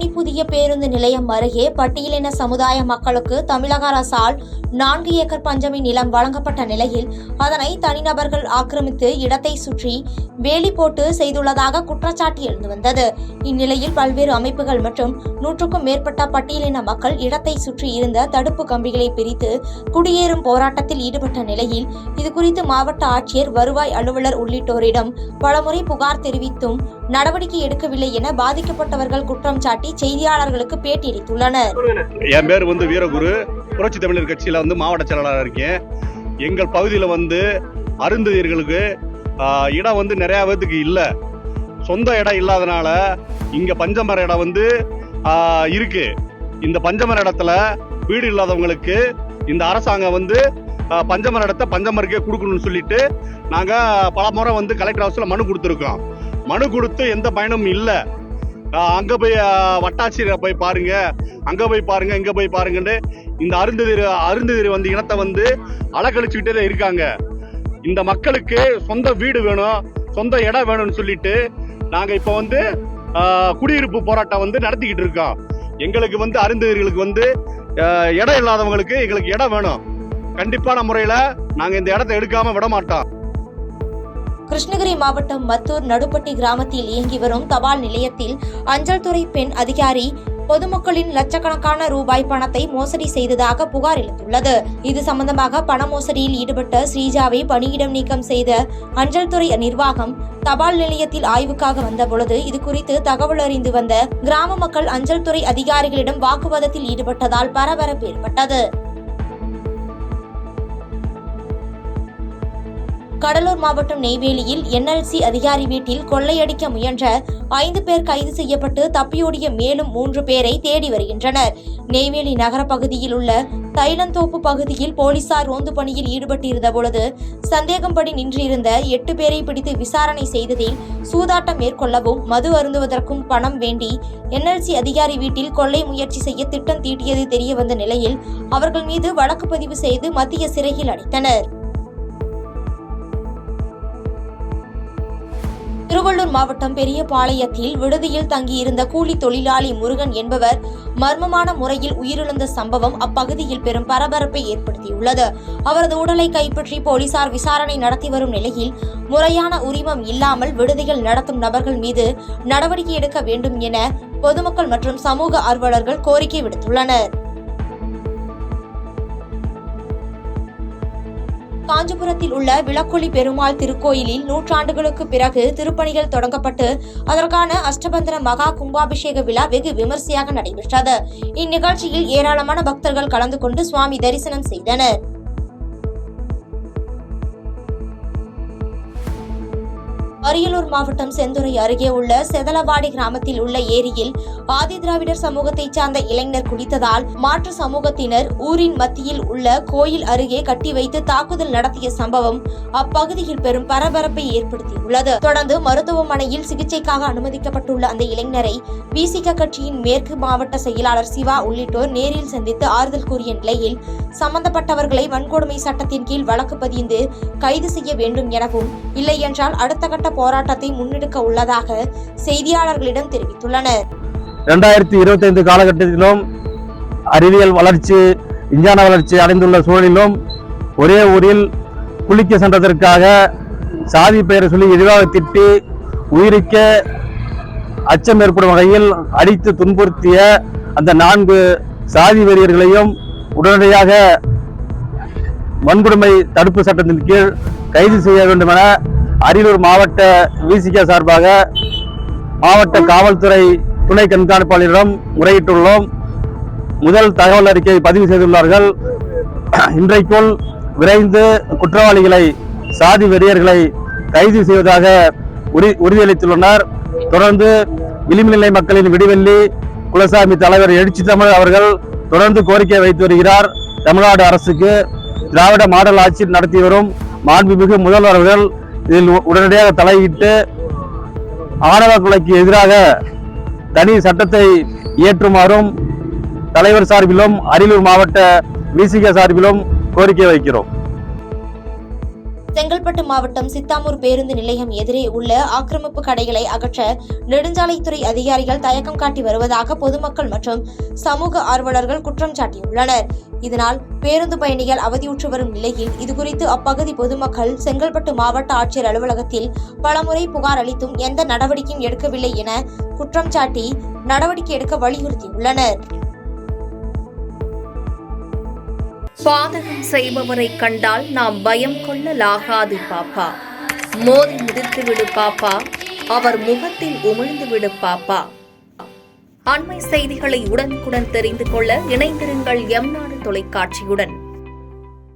பழனி புதிய பேருந்து நிலையம் அருகே பட்டியலின சமுதாய மக்களுக்கு தமிழக அரசால் 4 ஏக்கர் பஞ்சமி நிலம் வழங்கப்பட்ட நிலையில் அதனை தனிநபர்கள் ஆக்கிரமித்து இடத்தை சுற்றி வேலி போட்டு செய்துள்ளதாக குற்றச்சாட்டு எழுந்து வந்தது. இந்நிலையில் பல்வேறு அமைப்புகள் மற்றும் 100க்கும் மேற்பட்ட பட்டியலின மக்கள் இடத்தை சுற்றி இருந்த தடுப்பு கம்பிகளை பிரித்து குடியேறும் போராட்டத்தில் ஈடுபட்ட நிலையில் இதுகுறித்து மாவட்ட ஆட்சியர், வருவாய் அலுவலர் உள்ளிட்டோரிடம் பலமுறை புகார் தெரிவித்தும் நடவடிக்கை எடுக்கவில்லை என பாதிக்கப்பட்டவர்கள் குற்றம் சாட்டி செய்தியாளர்களுக்கு பேட்டியளித்துள்ளனர். என் பேர் வீரகுரு, புரட்சி தமிழர் கட்சியில மாவட்ட செயலாளராக இருக்கேன். எங்கள் பகுதியில் அருந்ததியர்களுக்கு இடம் நிறைய பேருக்கு இல்ல, சொந்த இடம் இல்லாதனால இங்க பஞ்சமர இடம் இருக்கு. இந்த பஞ்சமர இடத்துல வீடு இல்லாதவங்களுக்கு இந்த அரசாங்கம் பஞ்சமர இடத்தை பஞ்சமருக்கே கொடுக்கணும்னு சொல்லிட்டு நாங்க பல முறை கலெக்டர் ஹவுஸ்ல மனு கொடுத்துருக்கோம். மனு கொடுத்து எந்த பயனும் இல்லை. அங்க போய் வட்டாட்சியரை போய் பாருங்க, அங்க போய் பாருங்க, இங்க போய் பாருங்கன்னு இந்த அருந்ததியர் இனத்தை அலக்கழிச்சுக்கிட்டே தான் இருக்காங்க. இந்த மக்களுக்கு சொந்த வீடு வேணும், சொந்த இடம் வேணும்னு சொல்லிட்டு நாங்க இப்ப குடியிருப்பு போராட்டம் நடத்திக்கிட்டு இருக்கோம். எங்களுக்கு அருந்ததியர்களுக்கு இடம் இல்லாதவங்களுக்கு எங்களுக்கு இடம் வேணும். கண்டிப்பான முறையில நாங்க இந்த இடத்தை எடுக்காம விட மாட்டோம். கிருஷ்ணகிரி மாவட்டம் மத்தூர் நடுப்பட்டி கிராமத்தில் இயங்கி வரும் தபால் நிலையத்தில் அஞ்சல் துறை பெண் அதிகாரி பொதுமக்களின் லட்சக்கணக்கான ரூபாய் பணத்தை மோசடி செய்ததாக புகார் எழுந்துள்ளது. இது சம்பந்தமாக பண மோசடியில் ஈடுபட்ட ஸ்ரீஜாவை பணியிடம் நீக்கம் செய்த அஞ்சல் துறை நிர்வாகம் தபால் நிலையத்தில் ஆய்வுக்காக வந்தபொழுது இதுகுறித்து தகவல் அறிந்து வந்த கிராம மக்கள் அஞ்சல் துறை அதிகாரிகளிடம் வாக்குவாதத்தில் ஈடுபட்டதால் பரபரப்பு ஏற்பட்டது. கடலூர் மாவட்டம் நெய்வேலியில் NLC அதிகாரி வீட்டில் கொள்ளையடிக்க முயன்ற 5 பேர் கைது செய்யப்பட்டு தப்பியோடிய மேலும் 3 பேரை தேடி வருகின்றனர். நெய்வேலி நகர பகுதியில் உள்ள தைலந்தோப்பு பகுதியில் போலீசார் ரோந்து பணியில் ஈடுபட்டிருந்த பொழுது சந்தேகம்படி நின்றிருந்த 8 பேரை பிடித்து விசாரணை செய்ததில் சூதாட்டம் மேற்கொள்ளவும் மது அருந்துவதற்கும் பணம் வேண்டி NLC அதிகாரி வீட்டில் கொள்ளை முயற்சி செய்ய திட்டம் தீட்டியது தெரியவந்த நிலையில் அவர்கள் மீது வழக்கு பதிவு செய்து மத்திய சிறையில் அடைத்தனர். திருவள்ளூர் மாவட்டம் பெரியபாளையத்தில் விடுதியில் தங்கியிருந்த கூலி தொழிலாளி முருகன் என்பவர் மர்மமான முறையில் உயிரிழந்த சம்பவம் அப்பகுதியில் பெரும் பரபரப்பை ஏற்படுத்தியுள்ளது. அவரது உடலை கைப்பற்றி போலீசார் விசாரணை நடத்தி வரும் நிலையில் முறையான உரிமம் இல்லாமல் விடுதிகள் நடத்தும் நபர்கள் மீது நடவடிக்கை எடுக்க வேண்டும் என பொதுமக்கள் மற்றும் சமூக ஆர்வலர்கள் கோரிக்கை விடுத்துள்ளனர். காஞ்சிபுரத்தில் உள்ள விளக்கொளி பெருமாள் திருக்கோயிலில் 100 ஆண்டுகளுக்கு பிறகு திருப்பணிகள் தொடங்கப்பட்டு அதற்கான அஷ்டபந்தன மகா கும்பாபிஷேக விழா வெகு விமர்சையாக நடைபெற்றது. இந்நிகழ்ச்சியில் ஏராளமான பக்தர்கள் கலந்து கொண்டு சுவாமி தரிசனம் செய்தனர். அரியலூர் மாவட்டம் செந்துறை அருகே உள்ள செதலவாடி கிராமத்தில் உள்ள ஏரியில் ஆதி திராவிடர் சமூகத்தைச் சார்ந்த இளைஞர் குளித்ததால் மாற்று சமூகத்தினர் ஊரின் மத்தியில் உள்ள கோயில் அருகே கட்டி வைத்து தாக்குதல் நடத்திய சம்பவம் அப்பகுதியில் பெரும் பரபரப்பை ஏற்படுத்தியுள்ளது. தொடர்ந்து மருத்துவமனையில் சிகிச்சைக்காக அனுமதிக்கப்பட்டுள்ள அந்த இளைஞரை விசிக கட்சியின் மேற்கு மாவட்ட செயலாளர் சிவா உள்ளிட்டோர் நேரில் சந்தித்து ஆறுதல் கூறிய நிலையில் சம்பந்தப்பட்டவர்களை வன்கொடுமை சட்டத்தின் கீழ் வழக்கு பதிந்து கைது செய்ய வேண்டும் எனவும் இல்லை என்றால் அடுத்த கட்ட போராட்டத்தை முன்னெடுக்க உள்ளதாக செய்தியாளர்களிடம் தெரிவித்துள்ளனர். 2025 காலகட்டத்திலும் அறிவியல் வளர்ச்சி, விஞ்ஞான வளர்ச்சி அடைந்துள்ள சூழலிலும் ஒரே ஊரில் குளிக்க சென்றதற்காக சாதி பெயரை சொல்லி எதிராக திட்டி உயிரிக்க அச்சம் ஏற்படும் வகையில் அடித்து துன்புறுத்திய அந்த 4 சாதி வெறியர்களையும் உடனடியாக வன்கொடுமை தடுப்பு சட்டத்தின் கீழ் கைது செய்ய வேண்டும் என அரியலூர் மாவட்ட விசிக சார்பாக மாவட்ட காவல்துறை துணை கண்காணிப்பாளரிடம் முறையிட்டுள்ளோம். முதல் தகவல் அறிக்கை பதிவு செய்துள்ளார்கள். இன்றைக்குள் விரைந்து குற்றவாளிகளை, சாதி வெறியர்களை கைது செய்வதாக உறுதியளித்துள்ளனர். தொடர்ந்து விளிம்புநிலை மக்களின் விடிவெள்ளி குலசாமி தலைவர் எழுச்சி தமிழ் அவர்கள் தொடர்ந்து கோரிக்கை வைத்து வருகிறார். தமிழ்நாடு அரசுக்கு திராவிட மாடல் ஆட்சி நடத்தி வரும் மாண்புமிகு முதல்வர் அவர்கள் இதில் உடனடியாக தலையிட்டு ஆணவ கொலைக்கு எதிராக தனி சட்டத்தை இயற்றுமாறும் தலைவர் சார்பிலும் அரியலூர் மாவட்ட விசிக சார்பிலும் கோரிக்கை வைக்கிறோம். செங்கல்பட்டு மாவட்டம் சித்தாமூர் பேருந்து நிலையம் எதிரே உள்ள ஆக்கிரமிப்பு கடைகளை அகற்ற நெடுஞ்சாலைத்துறை அதிகாரிகள் தயக்கம் காட்டி வருவதாக பொதுமக்கள் மற்றும் சமூக ஆர்வலர்கள் குற்றம் சாட்டியுள்ளனர். இதனால் பேருந்து பயணிகள் அவதியுற்று வரும் நிலையில் இதுகுறித்து அப்பகுதி பொதுமக்கள் செங்கல்பட்டு மாவட்ட ஆட்சியர் அலுவலகத்தில் பலமுறை புகார் அளித்தும் எந்த நடவடிக்கையும் எடுக்கவில்லை என குற்றம் சாட்டி நடவடிக்கை எடுக்க வலியுறுத்தியுள்ளனர். பாதகம் செய்பவரை கண்டால் நாம் பயம் கொள்ளலாகாது பாப்பா. மோதி மிதித்து விடு பாப்பா, அவர் முகத்தில் உமிழ்ந்து விடு பாப்பா. அண்மை செய்திகளை உடனுக்குடன் தெரிந்து கொள்ள இணைந்திருங்கள் எம் நாடு தொலைக்காட்சியுடன்.